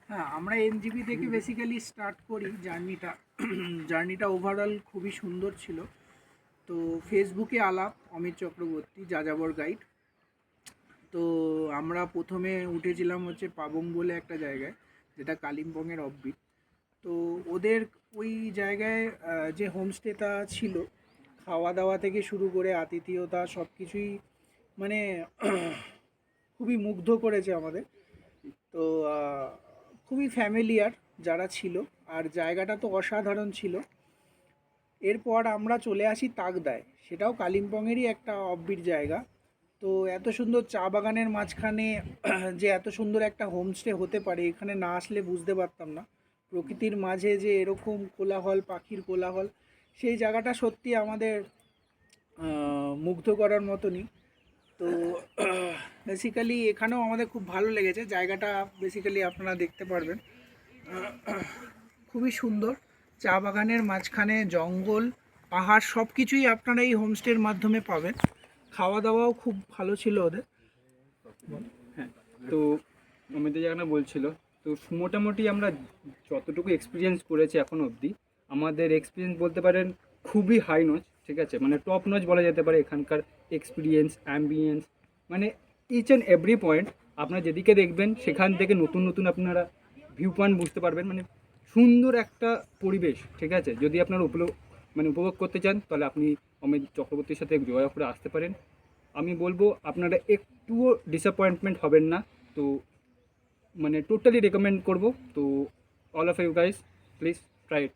হ্যাঁ, আমরা এনজিপি থেকে বেসিক্যালি স্টার্ট করি জার্নিটা ওভারঅল খুবই সুন্দর ছিল। তো ফেসবুকে আলাপ অমিত চক্রবর্তী যাযাবর গাইড। তো আমরা প্রথমে উঠেছিলাম হচ্ছে পাবং বলে একটা জায়গায়, যেটা কালিম্পংয়ের অফবিট। তো ওদের ওই জায়গায় যে হোমস্টেটা ছিল, খাওয়া দাওয়া থেকে শুরু করে আতিথেয়তা সব কিছুই মানে খুবই মুগ্ধ করেছে আমাদের। তো খুবই ফ্যামিলিয়ার যারা ছিল, আর জায়গাটা তো অসাধারণ ছিল। এরপর আমরা চলে আসি তাকদায়, সেটাও কালিম্পংয়েরই একটা অফবিট জায়গা। তো এত সুন্দর চা বাগানের মাঝখানে যে এত সুন্দর একটা হোমস্টে হতে পারে, এখানে না আসলে বুঝতে পারতাম না। প্রকৃতির মাঝে যে এরকম কোলাহল, পাখির কোলাহল, সেই জায়গাটা সত্যি আমাদের মুগ্ধ করার মতনই। তো বেসিক্যালি এখানেও আমাদের খুব ভালো লেগেছে জায়গাটা। বেসিক্যালি আপনারা দেখতে পারবেন, খুবই সুন্দর। চা বাগানের মাঝখানে জঙ্গল, পাহাড়, সব কিছুই আপনারা এই হোমস্টের মাধ্যমে পাবেন। খাওয়া দাওয়াও খুব ভালো ছিল ওদের। হ্যাঁ, তো আমাদের যেখানে বলছিল, তো মোটামুটি আমরা যতটুকু এক্সপিরিয়েন্স করেছি এখন অবধি, আমাদের এক্সপিরিয়েন্স বলতে পারেন খুবই হাই নচ, ঠিক আছে, মানে টপ নচ বলা যেতে পারে। এখানকার এক্সপিরিয়েন্স, অ্যাম্বিয়েন্স, মানে ইচ অ্যান্ড এভরি পয়েন্ট আপনারা যেদিকে দেখবেন সেখান থেকে নতুন নতুন আপনারা ভিউ পয়েন্ট বুঝতে পারবেন। মানে সুন্দর একটা পরিবেশ, ঠিক আছে। যদি আপনারা উপভোগ করতে চান, তাহলে আপনি অমিত চক্রবর্তীর সাথে যোগাযোগ করে আসতে পারেন। আমি বলবো আপনারা একটুও ডিসঅ্যাপয়েন্টমেন্ট হবেন না। তো মানে টোটালি রেকমেন্ড করব। তো all of you guys, please try it.